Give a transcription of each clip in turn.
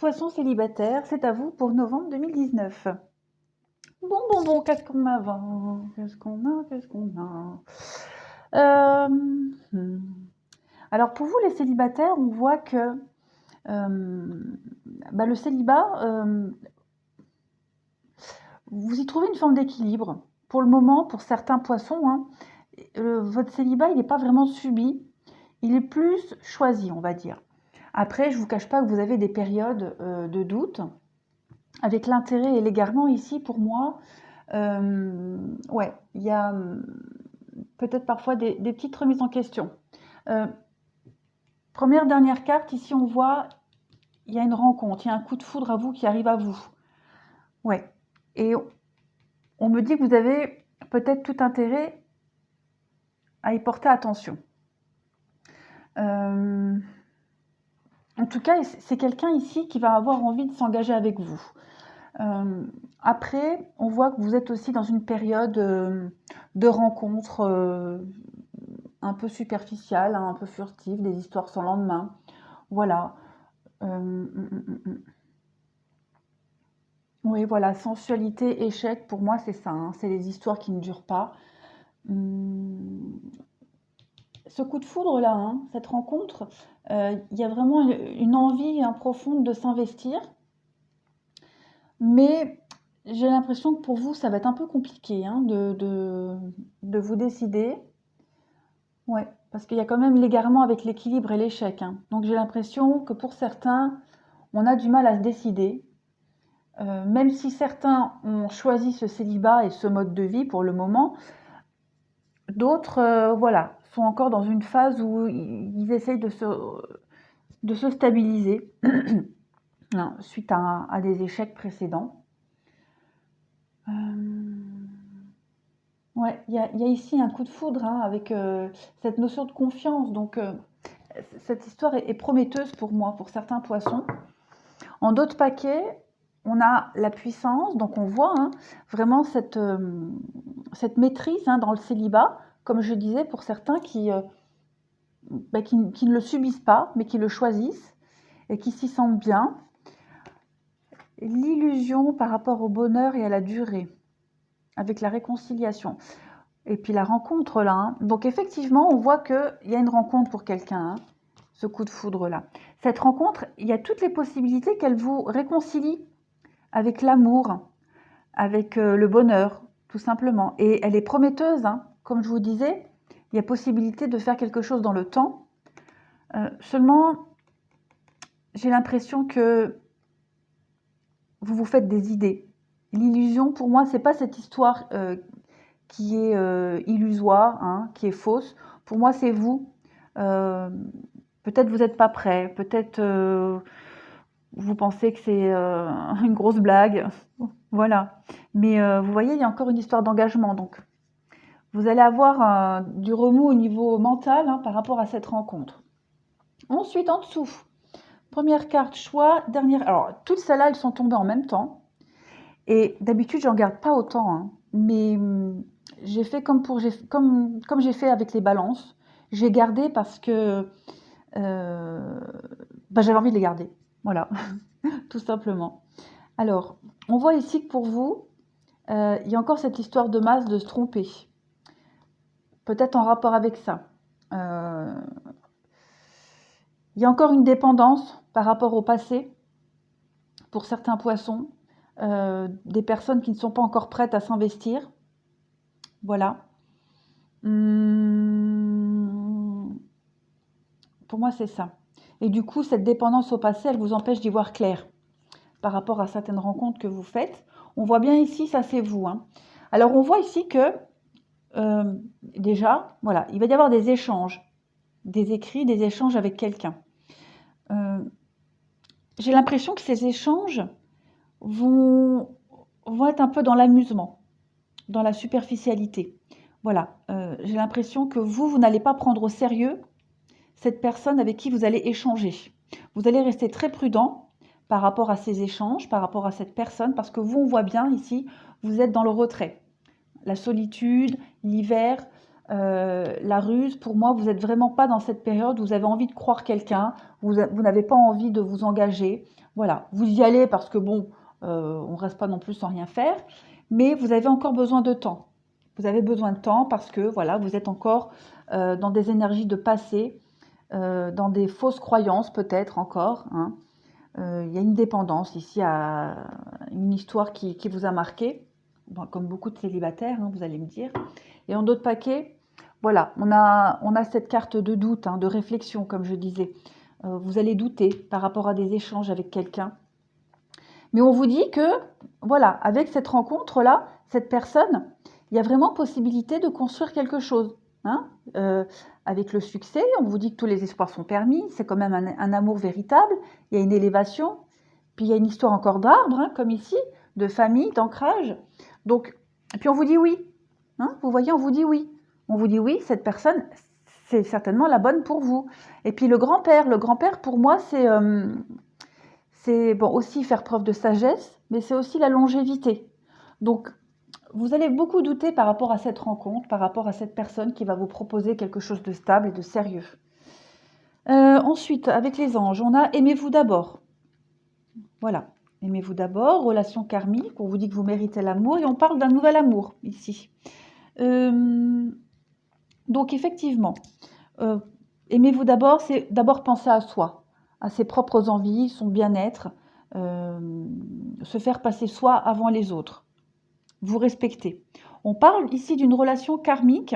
Poissons célibataires, c'est à vous pour novembre 2019. Bon, qu'est-ce qu'on a avant? Qu'est-ce qu'on a? Euh, hmm. Alors pour vous les célibataires, on voit que le célibat, vous y trouvez une forme d'équilibre. Pour le moment, pour certains poissons, hein, votre célibat, il n'est pas vraiment subi, il est plus choisi, on va dire. Après, je ne vous cache pas que vous avez des périodes de doute. Avec l'intérêt et l'égarement ici, pour moi, ouais, il y a peut-être parfois des petites remises en question. Première, dernière carte, ici on voit, il y a une rencontre, il y a un coup de foudre à vous qui arrive à vous. Ouais, et on me dit que vous avez peut-être tout intérêt à y porter attention. En tout cas, c'est quelqu'un ici qui va avoir envie de s'engager avec vous. Après, on voit que vous êtes aussi dans une période de rencontres un peu superficiales, hein, un peu furtives, des histoires sans lendemain. Voilà. Oui, voilà, sensualité, échec, pour moi, c'est ça, hein, c'est les histoires qui ne durent pas. Ce coup de foudre-là, hein, cette rencontre, il y a vraiment une envie profonde de s'investir. Mais j'ai l'impression que pour vous, ça va être un peu compliqué hein, de vous décider. Ouais, parce qu'il y a quand même l'égarement avec l'équilibre et l'échec. Hein. Donc j'ai l'impression que pour certains, on a du mal à se décider. Même si certains ont choisi ce célibat et ce mode de vie pour le moment, d'autres voilà, sont encore dans une phase où ils essayent de se stabiliser suite à des échecs précédents. Ouais, il y a ici un coup de foudre hein, avec cette notion de confiance. Donc, cette histoire est prometteuse pour moi, pour certains poissons. En d'autres paquets, on a la puissance. Donc, on voit hein, vraiment cette maîtrise hein, dans le célibat, comme je disais, pour certains qui ne le subissent pas, mais qui le choisissent et qui s'y sentent bien. L'illusion par rapport au bonheur et à la durée, avec la réconciliation. Et puis la rencontre là. Hein. Donc effectivement, on voit qu'il y a une rencontre pour quelqu'un, hein, ce coup de foudre là. Cette rencontre, il y a toutes les possibilités qu'elle vous réconcilie avec l'amour, avec le bonheur, tout simplement. Et elle est prometteuse, hein. Comme je vous disais, il y a possibilité de faire quelque chose dans le temps. Seulement, j'ai l'impression que vous vous faites des idées. L'illusion, pour moi, c'est pas cette histoire qui est illusoire, hein, qui est fausse. Pour moi, c'est vous. Peut-être vous n'êtes pas prêt, peut-être vous pensez que c'est une grosse blague. Voilà. Mais vous voyez, il y a encore une histoire d'engagement. Donc, vous allez avoir du remous au niveau mental hein, par rapport à cette rencontre. Ensuite, en dessous, première carte, choix, dernière. Alors, toutes celles-là, elles sont tombées en même temps. Et d'habitude, je n'en garde pas autant. Hein. Mais j'ai fait comme j'ai fait avec les balances. J'ai gardé parce que j'avais envie de les garder. Voilà, tout simplement. Alors, on voit ici que pour vous, il y a encore cette histoire de masse de se tromper. Peut-être en rapport avec ça. Il y a encore une dépendance par rapport au passé pour certains poissons. Des personnes qui ne sont pas encore prêtes à s'investir. Voilà. Pour moi, c'est ça. Et du coup, cette dépendance au passé, elle vous empêche d'y voir clair par rapport à certaines rencontres que vous faites. On voit bien ici, ça c'est vous. Hein. Alors, on voit ici que, déjà, voilà, il va y avoir des échanges, des écrits, des échanges avec quelqu'un. J'ai l'impression que ces échanges vont être un peu dans l'amusement, dans la superficialité. Voilà, j'ai l'impression que vous n'allez pas prendre au sérieux cette personne avec qui vous allez échanger. Vous allez rester très prudent par rapport à ces échanges, par rapport à cette personne, parce que vous, on voit bien ici, vous êtes dans le retrait. La solitude, l'hiver, La ruse, pour moi, vous n'êtes vraiment pas dans cette période où vous avez envie de croire quelqu'un, vous n'avez pas envie de vous engager. Voilà, vous y allez parce que bon, on ne reste pas non plus sans rien faire, mais vous avez encore besoin de temps. Vous avez besoin de temps parce que voilà, vous êtes encore dans des énergies de passé, dans des fausses croyances peut-être encore, hein. Il y a une dépendance ici, à une histoire qui vous a marqué, bon, comme beaucoup de célibataires, hein, vous allez me dire. Et en d'autres paquets, voilà, on a cette carte de doute, hein, de réflexion, comme je disais. Vous allez douter par rapport à des échanges avec quelqu'un. Mais on vous dit que, voilà, avec cette rencontre-là, cette personne, il y a vraiment possibilité de construire quelque chose, hein. Avec le succès, on vous dit que tous les espoirs sont permis, c'est quand même un amour véritable, il y a une élévation, puis il y a une histoire encore d'arbre, hein, comme ici, de famille, d'ancrage. Donc, et puis on vous dit oui, hein, vous voyez, on vous dit oui. On vous dit oui, cette personne, c'est certainement la bonne pour vous. Et puis le grand-père pour moi, c'est bon, aussi faire preuve de sagesse, mais c'est aussi la longévité. Donc, vous allez beaucoup douter par rapport à cette rencontre, par rapport à cette personne qui va vous proposer quelque chose de stable et de sérieux. Ensuite, avec les anges, on a « Aimez-vous d'abord ». Voilà, aimez-vous d'abord, relation karmique, on vous dit que vous méritez l'amour, et on parle d'un nouvel amour, ici. Donc, effectivement, aimez-vous d'abord, c'est d'abord penser à soi, à ses propres envies, son bien-être, se faire passer soi avant les autres. Vous respectez. On parle ici d'une relation karmique.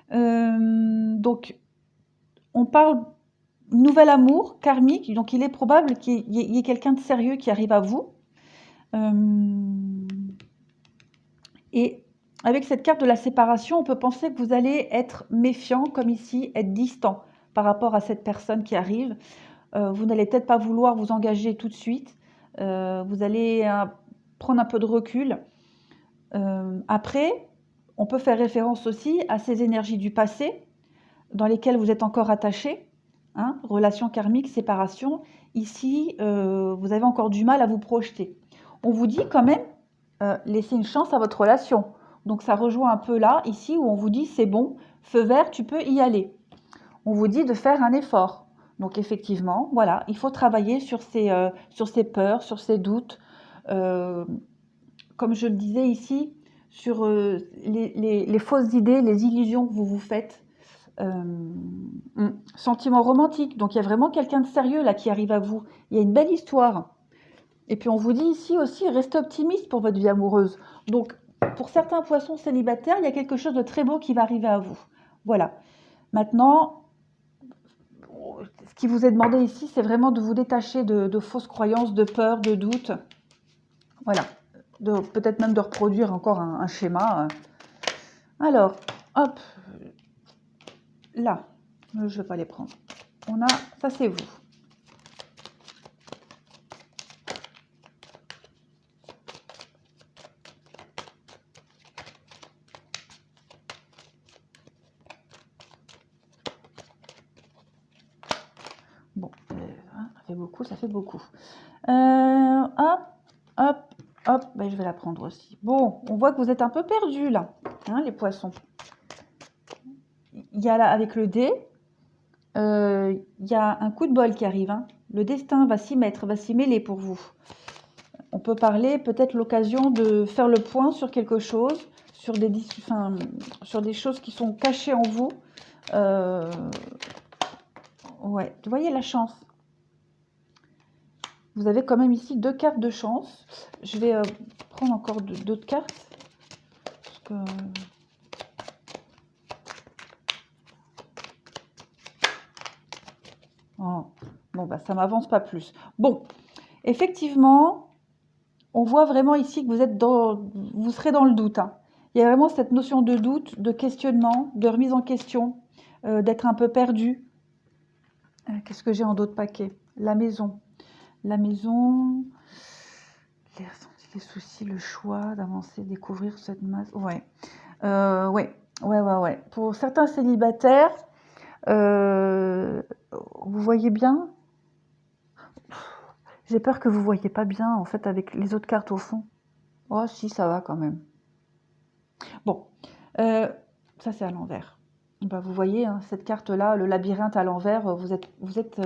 Donc, on parle nouvel amour karmique. Donc, il est probable qu'il y ait quelqu'un de sérieux qui arrive à vous. Et avec cette carte de la séparation, on peut penser que vous allez être méfiant, comme ici, être distant par rapport à cette personne qui arrive. Vous n'allez peut-être pas vouloir vous engager tout de suite. Vous allez prendre un peu de recul. Après, on peut faire référence aussi à ces énergies du passé dans lesquelles vous êtes encore attaché, hein, relation karmique, séparation. Ici, vous avez encore du mal à vous projeter. On vous dit quand même, laissez une chance à votre relation. Donc ça rejoint un peu là, ici, où on vous dit c'est bon, feu vert, tu peux y aller. On vous dit de faire un effort. Donc effectivement, voilà, il faut travailler sur ces peurs, sur ces doutes. Comme je le disais ici, sur les fausses idées, les illusions que vous vous faites. Sentiment romantique, donc il y a vraiment quelqu'un de sérieux là qui arrive à vous. Il y a une belle histoire. Et puis on vous dit ici aussi, restez optimiste pour votre vie amoureuse. Donc pour certains poissons célibataires, il y a quelque chose de très beau qui va arriver à vous. Voilà. Maintenant, ce qui vous est demandé ici, c'est vraiment de vous détacher de fausses croyances, de peurs, de doutes. Voilà. Peut-être même de reproduire encore un schéma. Alors, hop, là, je ne vais pas les prendre. On a, ça c'est vous. Bon, ça fait beaucoup, ça fait beaucoup. Hop, hop, hop, ben, je vais la prendre aussi. Bon, on voit que vous êtes un peu perdus là, hein, les poissons. Il y a là, avec le dé, il y a un coup de bol qui arrive, hein. Le destin va s'y mettre, va s'y mêler pour vous. On peut parler peut-être l'occasion de faire le point sur quelque chose, sur des choses qui sont cachées en vous. Ouais, vous voyez la chance. Vous avez quand même ici 2 cartes de chance. Je vais prendre encore d'autres cartes. Parce que... Oh, bon, bah, ça m'avance pas plus. Bon, effectivement, on voit vraiment ici que vous serez dans le doute, hein. Il y a vraiment cette notion de doute, de questionnement, de remise en question, d'être un peu perdu. Qu'est-ce que j'ai en d'autres paquets? La maison. La maison, les soucis, le choix d'avancer, découvrir cette masse. Ouais. Ouais. Pour certains célibataires, vous voyez bien? J'ai peur que vous ne voyez pas bien, en fait, avec les autres cartes au fond. Oh, si, ça va quand même. Bon. Ça, c'est à l'envers. Bah, vous voyez, hein, cette carte-là, le labyrinthe à l'envers, vous êtes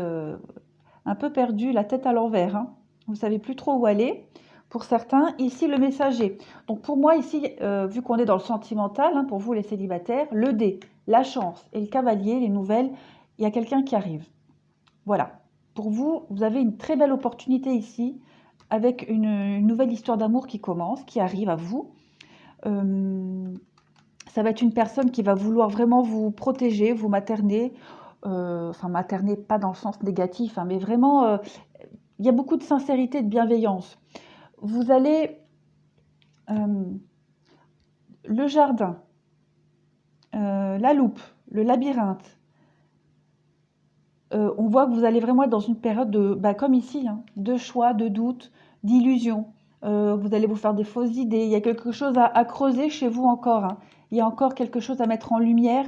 un peu perdu, la tête à l'envers, hein. Vous savez plus trop où aller. Pour certains, ici, le messager. Donc, pour moi, ici, vu qu'on est dans le sentimental, hein, pour vous, les célibataires, le dé, la chance et le cavalier, les nouvelles, il y a quelqu'un qui arrive. Voilà. Pour vous, vous avez une très belle opportunité ici, avec une nouvelle histoire d'amour qui commence, qui arrive à vous. Ça va être une personne qui va vouloir vraiment vous protéger, vous materner. Enfin, materner, pas dans le sens négatif, hein, mais vraiment, il y a beaucoup de sincérité, de bienveillance. Vous allez... le jardin, la loupe, le labyrinthe. On voit que vous allez vraiment être dans une période de, bah, comme ici, hein, de choix, de doute, d'illusion. Vous allez vous faire des fausses idées. Il y a quelque chose à creuser chez vous encore, hein. Il y a encore quelque chose à mettre en lumière.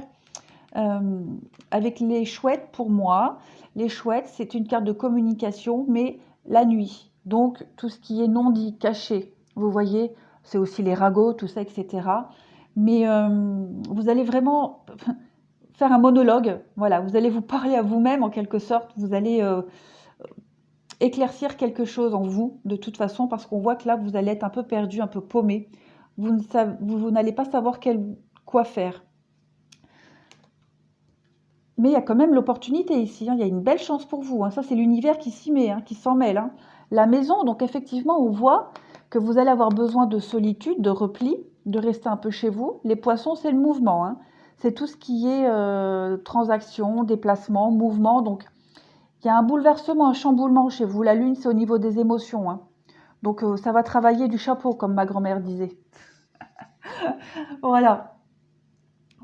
Avec les chouettes, pour moi, les chouettes, c'est une carte de communication, mais la nuit. Donc, tout ce qui est non dit, caché, vous voyez, c'est aussi les ragots, tout ça, etc. Mais vous allez vraiment faire un monologue, voilà, vous allez vous parler à vous-même en quelque sorte, vous allez éclaircir quelque chose en vous, de toute façon, parce qu'on voit que là, vous allez être un peu perdu, un peu paumé. Vous n'allez pas savoir quoi faire. Mais il y a quand même l'opportunité ici, hein. Il y a une belle chance pour vous, hein. Ça, c'est l'univers qui s'y met, hein, qui s'en mêle, hein. La maison, donc effectivement, on voit que vous allez avoir besoin de solitude, de repli, de rester un peu chez vous. Les poissons, c'est le mouvement, hein. C'est tout ce qui est transaction, déplacement, mouvement. Donc, il y a un bouleversement, un chamboulement chez vous. La lune, c'est au niveau des émotions, hein. Donc, ça va travailler du chapeau, comme ma grand-mère disait. Voilà.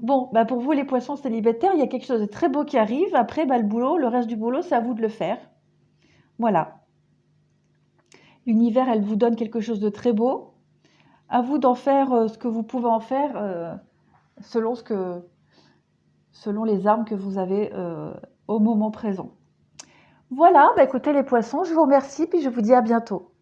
Bon, bah pour vous, les poissons célibataires, il y a quelque chose de très beau qui arrive. Après, bah, le reste du boulot, c'est à vous de le faire. Voilà. L'univers, elle vous donne quelque chose de très beau. À vous d'en faire ce que vous pouvez en faire selon selon les armes que vous avez au moment présent. Voilà, bah écoutez les poissons, je vous remercie, puis je vous dis à bientôt.